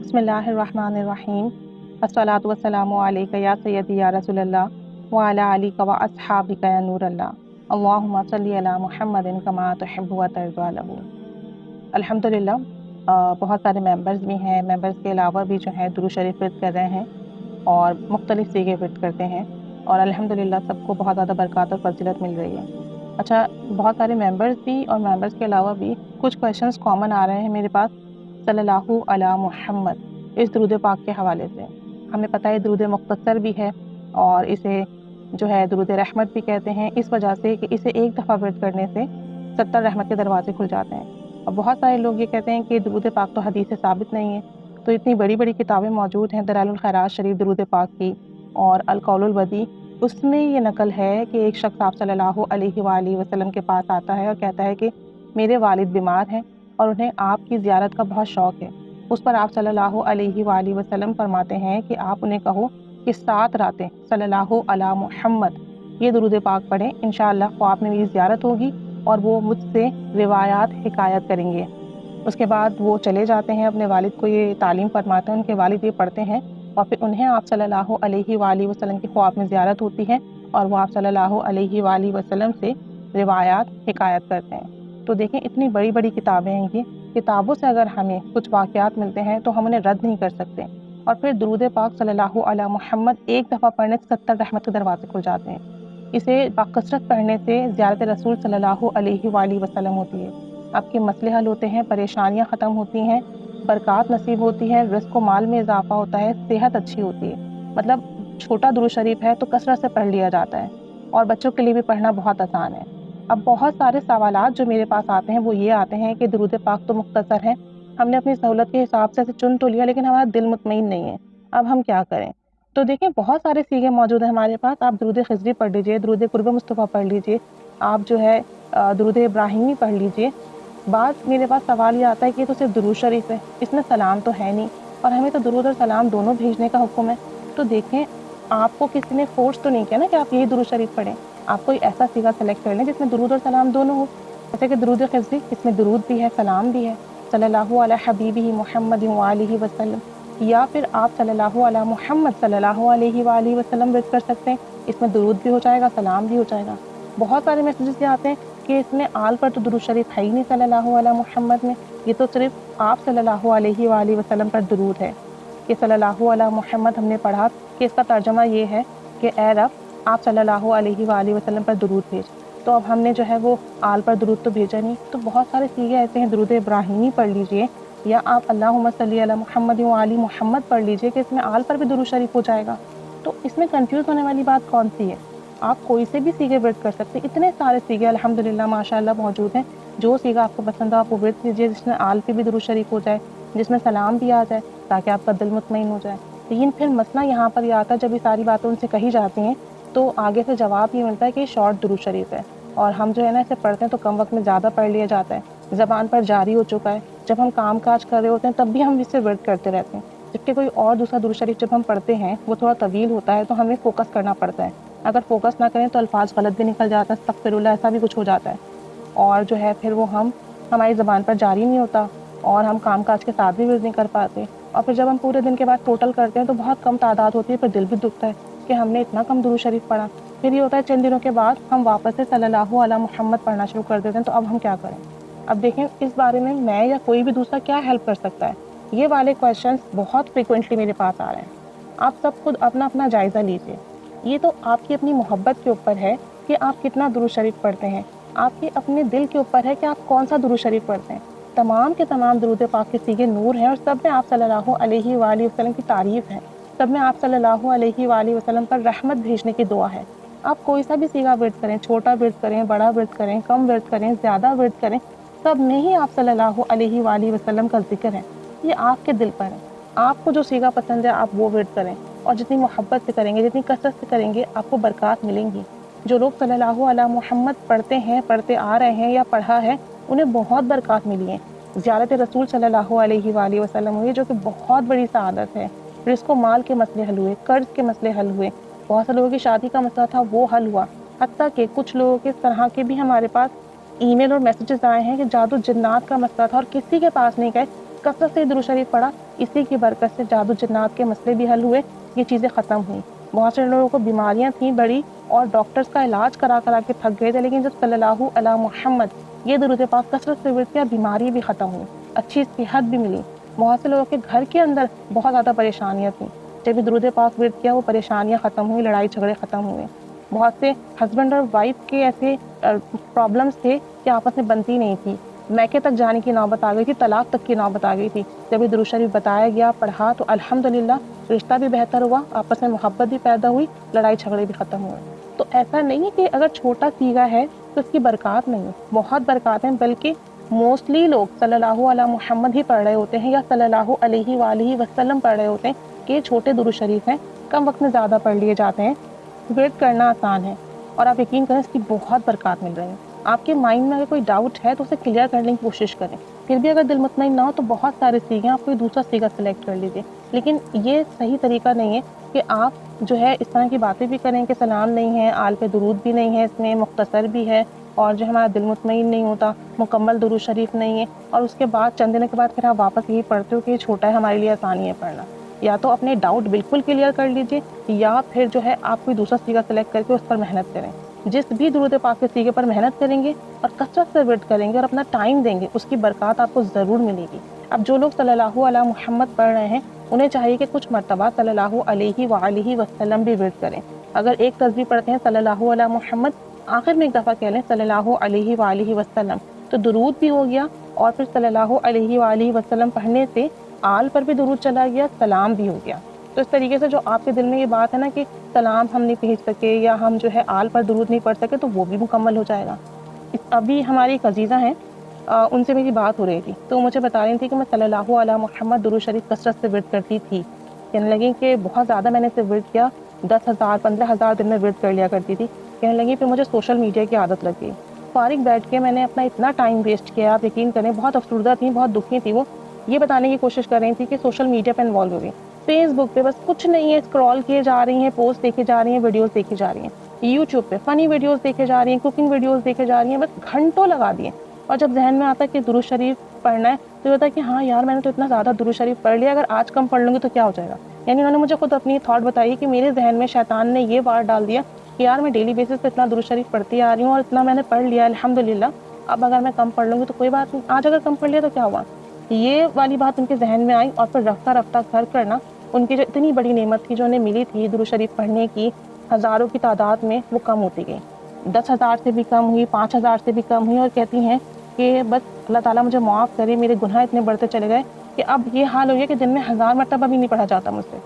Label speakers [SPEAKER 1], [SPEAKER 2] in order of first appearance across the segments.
[SPEAKER 1] बिस्मिल्लाहिर्रहमानिर्रहीम। अस्सलातु वस्सलामु अलैका या सय्यदी या रसूल अल्लाह व अला आलिका व अस्हाबिका या नूर अल्लाह। अल्लाहुम्मा सल्ली अला मुहम्मदिन कमा तुहिब्बु व तर्ज़ा लहू। अल्हम्दुलिल्लाह बहुत सारे मेंबर्स भी हैं, मेंबर्स के अलावा भी जो है दुरूद शरीफ विर्द कर रहे हैं और मुख्तलिफ सीगे विर्द करते हैं और अल्हम्दुलिल्लाह सबको बहुत ज़्यादा बरक़ात और फ़ज़ीलत मिल रही है। अच्छा, बहुत सारे मेंबर्स भी और मेंबर्स के अलावा भी कुछ क्वेश्चंस कॉमन आ रहे हैं मेरे पास सल्लल्लाहु अला मुहम्मद इस दुरूद पाक के हवाले से। हमें पता है दुरूद मुख्तसर भी है और इसे जो है दुरूद रहमत भी कहते हैं, इस वजह से कि इसे एक दफ़ा विर्द करने से 70 रहमत के दरवाजे खुल जाते हैं। और बहुत सारे लोग ये कहते हैं कि दुरूद पाक तो हदीस से साबित नहीं है, तो इतनी बड़ी बड़ी किताबें मौजूद हैं, दलाइलुल खैरात शरीफ दुरूद पाक की और अल कौलुल बदी, उसमें ये नकल है कि एक शख्स आप सल्लल्लाहु अलैहि वसल्लम के पास आता है और कहता है कि मेरे वालिद बीमार हैं और उन्हें आपकी ज़ियारत का बहुत शौक़ है। उस पर आप सल्लल्लाहु अलैहि वसल्लम फरमाते हैं कि आप उन्हें कहो कि 7 रातें सल्लल्लाहु अला मुहम्मद ये दुरूद पाक पढ़ें, इंशाअल्लाह ख्वाब में मेरी ज़ियारत होगी और वो मुझसे रिवायात हिकायत करेंगे। उसके बाद वो चले जाते हैं, अपने वालिद को ये तालीम फरमाते हैं, उनके वालिद ये पढ़ते हैं और फिर उन्हें आप सल्लल्लाहु अलैहि वसल्लम की ख्वाब में ज़ियारत होती है और वो आप सल्लल्लाहु अलैहि वसल्लम से रिवायात हिकायत करते हैं। तो देखें, इतनी बड़ी बड़ी किताबें हैं ये, किताबों से अगर हमें कुछ वाक़यात मिलते हैं तो हम उन्हें रद्द नहीं कर सकते। और फिर दुरूद पाक सल्लल्लाहु अला मुहम्मद एक दफ़ा पढ़ने से 70 रहमत के दरवाजे खुल जाते हैं। इसे बाकसरत पढ़ने से ज़ियारत रसूल सल्लल्लाहु अलैहि वसल्लम होती है, आपके मसले हल होते हैं, परेशानियाँ ख़त्म होती हैं, बरक़ात नसीब होती है, रिज़्क़ व माल में इज़ाफ़ा होता है, सेहत अच्छी होती है। मतलब छोटा दुरूद शरीफ है तो कसरत से पढ़ लिया जाता है और बच्चों के लिए भी पढ़ना बहुत आसान है। अब बहुत सारे सवालात जो मेरे पास आते हैं वो ये आते हैं कि दुरूद पाक तो मुख्तसर है, हमने अपनी सहूलत के हिसाब से चुन तो लिया लेकिन हमारा दिल मुतमईन नहीं है, अब हम क्या करें? तो देखिए, बहुत सारे सीगे मौजूद हैं हमारे पास। आप दुरूद ख़िज़री पढ़ लीजिए, दुरूद क़ुर्ब मुस्तफ़ा पढ़ लीजिए, आप जो है दुरूद इब्राहिमी पढ़ लीजिए। बात मेरे पास सवाल ये आता है कि ये तो सिर्फ दुरूद शरीफ है, इसमें सलाम तो है नहीं और हमें तो दुरूद और सलाम दोनों भेजने का हुक्म है। तो देखें, आपको किसी ने फ़ोर्स तो नहीं किया ना कि आप यही दुरूद शरीफ पढ़ें। आप कोई ऐसा सीगा सेलेक्ट कर लें जिसमें दुरूद और सलाम दोनों हो। जैसे कि दुरूद ख़िज़री, इसमें दुरूद भी है, सलाम भी है, सल्लल्लाहु अला हबीबिही मुहम्मदिन व आलिहि वसल्लम। या फिर आप सल्लल्लाहु अला मुहम्मद सल्लल्लाहु अलैहि वसल्लम विर्द कर सकते हैं, इसमें दुरूद भी हो जाएगा, सलाम भी हो जाएगा। बहुत सारे मैसेजेस ये आते हैं कि इसमें आल पर तो दुरूद शरीफ है ही नहीं सल्लल्लाहु अला मुहम्मद में, ये तो सिर्फ आप सल्लल्लाहु अलैहि वसल्लम पर दुरूद है। कि सल्लल्लाहु अला मुहम्मद हमने पढ़ा कि इसका तर्जुमा ये है कि ए रब, आप सल्लल्लाहु अलैहि वसल्लम पर दुरूद भेज। तो अब हमने जो है वो आल पर दुरूद तो भेजा नहीं। तो बहुत सारे सीगे ऐसे हैं, दुरूद इब्राहिमी पढ़ लीजिए या आप अल्लाहुम्मा सल्ली अला मुहम्मद व आली मुहम्मद पढ़ लीजिए कि इसमें आल पर भी दुरूद शरीफ हो जाएगा। तो इसमें कंफ्यूज होने वाली बात कौन सी है? आप कोई से भी सीगे विर्द कर सकते हैं, इतने सारे सीगे अल्हम्दुलिल्लाह माशाअल्लाह मौजूद हैं। जो सीगा आपको पसंद हो आप वो विर्द कीजिए, जिसमें आल पे भी दुरूद शरीफ हो जाए, जिसमें सलाम भी आ जाए, ताकि आपका दिल मुतमईन हो जाए। लेकिन फिर मसला यहाँ पर ये आता है, जब ये सारी बातें उनसे कही जाती हैं तो आगे से जवाब ये मिलता है कि शॉर्ट दुरूद शरीफ है और हम जो है ना इसे पढ़ते हैं तो कम वक्त में ज़्यादा पढ़ लिया जाता है, ज़बान पर जारी हो चुका है। जब हम काम काज कर रहे होते हैं तब भी हम इसे विर्द करते रहते हैं, जबकि कोई और दूसरा दुरूद शरीफ जब हम पढ़ते हैं वो थोड़ा तवील होता है तो हमें फ़ोकस करना पड़ता है। अगर फ़ोकस ना करें तो अल्फाज गलत भी निकल जाता है, अस्तग़फिरुल्लाह, ऐसा भी कुछ हो जाता है और जो है फिर वो हमारी ज़बान पर जारी नहीं होता और हम काम काज के साथ भी विर्द नहीं कर पाते। और फिर जब हम पूरे दिन के बाद टोटल करते हैं तो बहुत कम तादाद होती है, फिर दिल भी दुखता है कि हमने इतना कम दुरूद शरीफ पढ़ा। फिर ये होता है चंद दिनों के बाद हम वापस से सल्लल्लाहु अला मुहम्मद पढ़ना शुरू कर देते हैं, तो अब हम क्या करें? अब देखें, इस बारे में मैं या कोई भी दूसरा क्या हेल्प कर सकता है? ये वाले क्वेश्चंस बहुत फ्रिक्वेंटली मेरे पास आ रहे हैं। आप सब खुद अपना अपना जायज़ा लीजिए। ये तो आपकी अपनी मोहब्बत के ऊपर है कि आप कितना दुरूद शरीफ पढ़ते हैं, आपके अपने दिल के ऊपर है कि आप कौन सा दुरूद शरीफ पढ़ते हैं। तमाम के तमाम दुरूद पाक के सीगे नूर हैं और सब में आप सल्लल्लाहु अलैहि वसल्लम की तारीफ़ है, सब में आप सल्लल्लाहु अलैहि वसल्लम पर रहमत भेजने की दुआ है। आप कोई सा भी सीगा विर्द करें, छोटा विर्द करें, बड़ा विर्द करें, कम विर्द करें, ज़्यादा विर्द करें, सब में ही आप सल्लल्लाहु अलैहि वसल्लम का ज़िक्र है। ये आपके दिल पर है, आपको जो सीगा पसंद है आप वो विर्द करें और जितनी मोहब्बत से करेंगे, जितनी कसरत से करेंगे, आपको बरक़ात मिलेंगी। जो लोग सल्लल्लाहु अला मुहम्मद पढ़ते हैं, पढ़ते आ रहे हैं या पढ़ा है, उन्हें बहुत बरक़ात मिली है। ज़ियारत रसूल सल्लल्लाहु अलैहि वसल्लम हुई, जो कि बहुत बड़ी सआदत है। रिज़्क़ व माल के मसले हल हुए, कर्ज़ के मसले हल हुए, बहुत से लोगों की शादी का मसला था वो हल हुआ। हत्ता कि कुछ लोगों के इस तरह के भी हमारे पास ईमेल और मैसेजेस आए हैं कि जादू जिन्नात का मसला था और किसी के पास नहीं गए, कसरत से दुरूद शरीफ पढ़ा, इसी की बरकत से जादू जन्नात के मसले भी हल हुए, ये चीज़ें ख़त्म हुई। बहुत से लोगों को बीमारियां थीं बड़ी और डॉक्टर्स का इलाज करा करा के थक गए थे, लेकिन जब सल्लल्लाहु अलैहि मुहम्मद ये दुरूद पाक कसरत से विर्द किया, बीमारी भी ख़त्म हुई, अच्छी सेहत भी मिली। बहुत से लोगों के घर के अंदर बहुत ज़्यादा परेशानियाँ थीं, जब भी दुरूद पाक विर्द किया वो परेशानियाँ ख़त्म हुई, लड़ाई झगड़े ख़त्म हुए। बहुत से हस्बैंड और वाइफ के ऐसे प्रॉब्लम्स थे कि आपस में बनती नहीं थी, मैके तक जाने की नौबत आ गई थी, तलाक तक की नौबत आ गई थी। जब ये दुरूद शरीफ बताया गया, पढ़ा, तो अल्हम्दुलिल्लाह रिश्ता भी बेहतर हुआ, आपस में मोहब्बत भी पैदा हुई, लड़ाई झगड़े भी ख़त्म हुए। तो ऐसा नहीं है कि अगर छोटा सीगा है तो इसकी बरक़ात नहीं है, बहुत बरक़ात हैं, बल्कि मोस्टली लोग सल्लल्लाहु अलैहि मुहम्मद ही पढ़ रहे होते हैं या सल्लल्लाहु अलैहि वालिहि वसल्लम पढ़ रहे होते हैं कि ये छोटे दुरूद शरीफ हैं, कम वक्त में ज़्यादा पढ़ लिए जाते हैं, विर्द करना आसान है और आप यकीन करें इसकी बहुत बरक़ात मिल रही है। आपके माइंड में अगर कोई डाउट है तो उसे क्लियर करने की कोशिश करें, फिर भी अगर दिल मुतमईन ना हो तो बहुत सारे सीखे, आप कोई दूसरा सीगा सेलेक्ट कर लीजिए, लेकिन ये सही तरीका नहीं है कि आप जो है इस तरह की बातें भी करें कि सलाम नहीं है, आल पे दुरूद भी नहीं है, इसमें मुख्तसर भी है और जो हमारा दिल मुतमईन नहीं होता, मुकम्मल दुरूद शरीफ नहीं है, और उसके बाद चंद दिनों के बाद फिर आप वापस यही पढ़ते हो कि ये छोटा है, हमारे लिए आसानी है पढ़ना। या तो अपने डाउट बिल्कुल क्लियर कर लीजिए या फिर जो है आप कोई दूसरा सीगा सेलेक्ट करके उस पर मेहनत करें। जिस भी दुरूद पाक के सीगे पर मेहनत करेंगे और कसरत से विर्द करेंगे और अपना टाइम देंगे, उसकी बरक़ात आपको ज़रूर मिलेगी। अब जो लोग सल्लल्लाहु अलैहि मुहम्मद पढ़ रहे हैं उन्हें चाहिए कि कुछ मरतबा सल्लल्लाहु अलैहि वालिहि वसल्लम भी विर्द करें। अगर एक तस्बीह पढ़ते हैं सल्लल्लाहु अलैहि मुहम्मद, आखिर में एक दफ़ा कह लें सल्लल्लाहु अलैहि वालिहि वसल्लम, तो दुरूद भी हो गया और फिर सल्लल्लाहु अलैहि वालिहि वसल्लम पढ़ने से आल पर भी दुरूद चला गया, सलाम भी हो गया। तो इस तरीके से जो आपके दिल में ये बात है ना कि सलाम हम नहीं भेज सके या हम जो है आल पर दुरूद नहीं पढ़ सके, तो वो भी मुकम्मल हो जाएगा। अभी हमारी एक अजीज़ा हैं, उनसे मेरी बात हो रही थी, तो मुझे बता रही थी कि मैं सल्लल्लाहु अलैहि मुहम्मद दुरूद शरीफ कसरत से विर्द करती थी। कहने लगी कि बहुत ज़्यादा मैंने इसे विर्द किया, 10,000 15,000 दिन में विर्द कर लिया करती थी। कहने लगी फिर मुझे सोशल मीडिया की आदत लग गई, फारिग बैठ के मैंने अपना इतना टाइम वेस्ट किया, आप यकीन करें बहुत अफसरदा थी, बहुत दुखी थी। वो ये बताने की कोशिश कर रही थी कि सोशल मीडिया पर इन्वॉल्व हो गई, फेसबुक पे बस कुछ नहीं है, स्क्रॉल किए जा रही हैं, पोस्ट देखे जा रही हैं, वीडियोस देखे जा रही हैं, यूट्यूब पे फ़नी वीडियोस देखे जा रही हैं, कुकिंग वीडियोस देखे जा रही हैं, बस घंटों लगा दिए। और जब जहन में आता है कि दुरूद शरीफ पढ़ना है तो ये होता है कि हाँ यार मैंने तो इतना ज़्यादा दुरूद शरीफ पढ़ लिया, अगर आज कम पढ़ लूँगी तो क्या हो जाएगा। यानी उन्होंने मुझे खुद अपनी थॉट बताई कि मेरे जहन में शैतान ने ये बात डाल दिया कि यार मैं डेली बेसिस पे इतना दुरूद शरीफ पढ़ती आ रही हूँ और इतना मैंने पढ़ लिया अल्हम्दुलिल्लाह, अब अगर मैं कम पढ़ लूँगी तो कोई बात नहीं, आज अगर कम पढ़ लिया तो क्या हुआ। ये वाली बात उनके जहन में आई और फिर रफ्ता रफ्ता कर करना उनकी जो इतनी बड़ी नेमत थी जो उन्हें मिली थी दुरूद शरीफ पढ़ने की, हज़ारों की तादाद में वो कम होती गई, 10,000 से भी कम हुई, 5,000 से भी कम हुई, और कहती हैं कि बस अल्लाह ताला मुझे माफ़ करे, मेरे गुनाह इतने बढ़ते चले गए कि अब ये हाल हो गया कि दिन में 1000 मरतबा भी नहीं पढ़ा जाता मुझसे,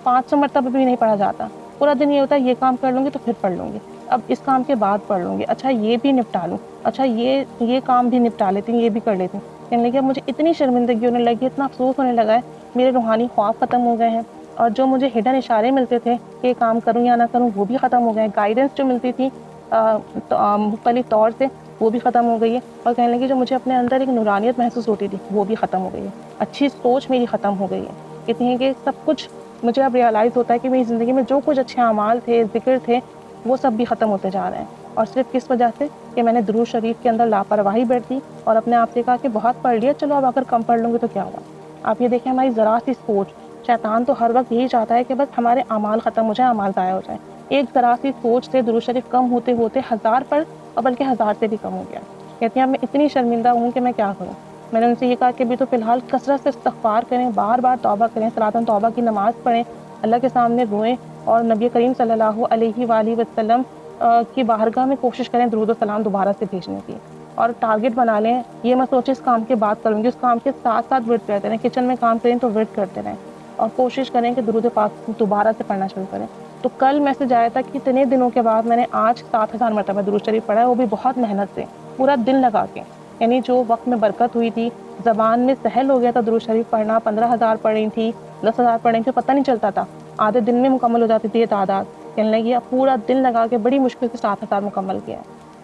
[SPEAKER 1] 500 मरतबा भी नहीं पढ़ा जाता। पूरा दिन ये होता है ये काम कर लूँगी तो फिर पढ़ लूँगी, अब इस काम के बाद पढ़ लूँगी, अच्छा ये भी निपटा लूँ, अच्छा ये काम भी निपटा लेती हूँ, ये भी कर लेती हूँ। कहने लगी अब मुझे इतनी शर्मिंदगी होने लगी, इतना अफसोस होने लगा है, मेरे रूहानी ख्वाब ख़त्म हो गए हैं और जो मुझे हिडन इशारे मिलते थे कि काम करूँ या ना करूँ वो भी ख़त्म हो गए हैं, गाइडेंस जो मिलती थी मुख्तलिफ़ तौर से वो भी ख़त्म हो गई है। और कहने लगी जो मुझे अपने अंदर एक नूरानियत महसूस होती थी वो भी ख़त्म हो गई है, अच्छी सोच मेरी ख़त्म हो गई है। कहती हैं कि सब कुछ मुझे अब रियलाइज़ होता है कि मेरी ज़िंदगी में जो कुछ अच्छे अमाल थे, ज़िक्र थे, वो सब भी ख़त्म होते जा रहे हैं, और सिर्फ़ किस वजह से कि मैंने दुरूद शरीफ के अंदर लापरवाही बरती और अपने आप से कहा कि बहुत पढ़ लिया, चलो अब अगर कम पढ़ लूँगी तो क्या हुआ। आप ये देखें हमारी ज़रा सी सोच, शैतान तो हर वक्त यही चाहता है कि बस हमारे अमाल ख़त्म हो जाए, अमाल ज़ाया हो जाए। एक ज़रा सी सोच से दुरूद शरीफ कम होते होते 1000 पर और बल्कि 1000 से भी कम हो गया। कहती हैं अब मैं इतनी शर्मिंदा हूँ कि मैं क्या करूँ। मैंने उनसे ये कहा कि अभी तो फ़िलहाल कसरत से इस्तिग़फ़ार करें, बार बार तौबा करें, सलातन तौबा की नमाज़ पढ़ें, अल्लाह के सामने रोएं और नबी करीम सल्लल्लाहु अलैहि वसल्लम की बारगाह में कोशिश करें दुरूद और सलाम दोबारा से भेजने की, और टारगेट बना लें, ये मत सोचें इस काम के बाद करूँगी, उस काम के साथ साथ विर्द करते रहें, किचन में काम करें तो विर्द करते रहें और कोशिश करें कि दुरूद पाक दोबारा से पढ़ना शुरू करें। तो कल मैसेज आया था कि इतने दिनों के बाद मैंने आज 7,000 मरतबा दुरूद शरीफ पढ़ा है, वो भी बहुत मेहनत से, पूरा दिन लगा के। यानी जो वक्त में बरकत हुई थी, ज़बान में सहल हो गया था दुरूद शरीफ पढ़ना, 15,000 पढ़ रही थी, 10,000 पढ़ रही थी, पता नहीं चलता था, आधे दिन में मुकम्मल हो जाती थी ये तादाद। कहने लगी अब पूरा दिन लगा के बड़ी मुश्किल से 7,000 मुकम्मल किया है।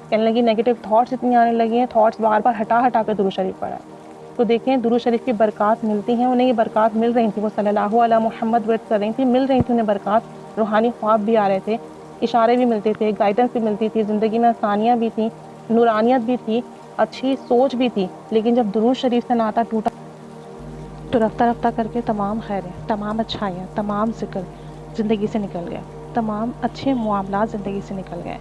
[SPEAKER 1] कहने लगी नेगेटिव थॉट्स इतनी आने लगी हैं, थॉट्स बार बार हटा हटा के दुरूद शरीफ पढ़ा है। तो देखें दुरूद शरीफ की बरक़ात मिलती हैं, उन्हें ये बरक़ात मिल रही थी, वो सल्लल्लाहु अलैहि मुहम्मद विर्द कर रही थी, मिल रही थी उन्हें बरक़ात, रूहानी ख्वाब भी आ रहे थे, इशारे भी मिलते थे, गाइडेंस भी मिलती थी, ज़िंदगी में आसानियाँ भी थी, नूरानियत भी थी, अच्छी सोच भी थी। लेकिन जब दुरूद शरीफ से नाता टूटा تو رفتہ رفتہ کر کے تمام خیریں، تمام اچھائیاں، تمام ذکر زندگی سے نکل گئے، تمام اچھے معاملات زندگی سے نکل گئے۔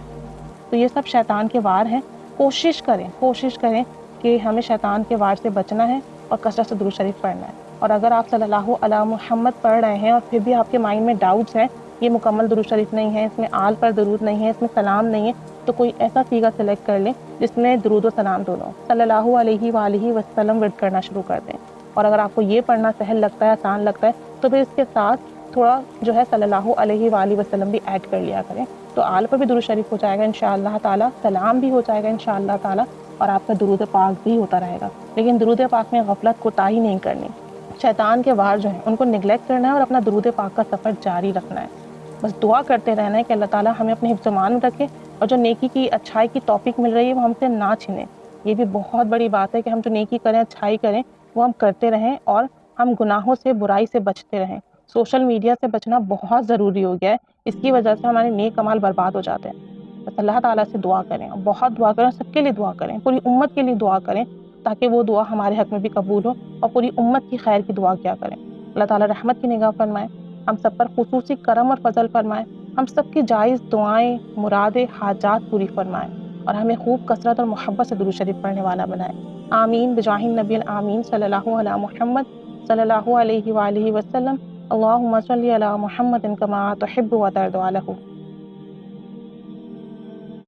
[SPEAKER 1] تو یہ سب شیطان کے وار ہیں۔ کوشش کریں کہ ہمیں شیطان کے وار سے بچنا ہے اور کثرت سے درود شریف پڑھنا ہے۔ اور اگر آپ صلی اللہ علیہ محمد پڑھ رہے ہیں اور پھر بھی آپ کے مائنڈ میں ڈاؤٹس ہیں، یہ مکمل درود شریف نہیں ہے، اس میں آل پر درود نہیں ہے، اس میں سلام نہیں ہے، تو کوئی ایسا صیغہ سلیکٹ کر لیں جس میں درود و سلام دونوں صلی اللہ علیہ وآلہ وسلم ورد کرنا شروع کر دیں۔ اور اگر آپ کو یہ پڑھنا سہل لگتا ہے، آسان لگتا ہے، تو پھر اس کے ساتھ تھوڑا جو ہے صلی اللہ علیہ وآلہ وسلم بھی ایڈ کر لیا کریں، تو آل پر بھی درود شریف ہو جائے گا انشاءاللہ تعالیٰ، سلام بھی ہو جائے گا انشاءاللہ تعالیٰ، اور آپ کا درود پاک بھی ہوتا رہے گا۔ لیکن درود پاک میں غفلت کوتاہی نہیں کرنی، شیطان کے وار جو ہیں ان کو نگلیکٹ کرنا ہے اور اپنا درود پاک کا سفر جاری رکھنا ہے۔ بس دعا کرتے رہنا ہے کہ اللہ تعالیٰ ہمیں اپنے حفظ و امان میں رکھے، اور جو نیکی کی اچھائی کی توفیق مل رہی ہے وہ ہم سے نہ چھنے۔ یہ بھی بہت بڑی بات ہے کہ ہم جو نیکی کریں، اچھائی کریں، وہ ہم کرتے رہیں اور ہم گناہوں سے، برائی سے بچتے رہیں۔ سوشل میڈیا سے بچنا بہت ضروری ہو گیا ہے، اس کی وجہ سے ہمارے نیک اعمال برباد ہو جاتے ہیں۔ بس اللہ تعالیٰ سے دعا کریں، بہت دعا کریں، سب کے لیے دعا کریں، پوری امت کے لیے دعا کریں، تاکہ وہ دعا ہمارے حق میں بھی قبول ہو اور پوری امت کی خیر کی دعا کیا کریں۔ اللہ تعالیٰ رحمت کی نگاہ فرمائے، ہم سب پر خصوصی کرم اور فضل فرمائے، ہم سب کی جائز دعائیں، مرادیں، حاجات پوری فرمائے، اور ہمیں خوب کثرت اور محبت سے درود شریف پڑھنے والا بنائے۔ آمین بجاہ النبی الامین صلی اللہ علیہ محمد صلی اللہ علیہ وآلہ وسلم۔ اللہم صلی علی محمد کما تحب و ترضی عنہ۔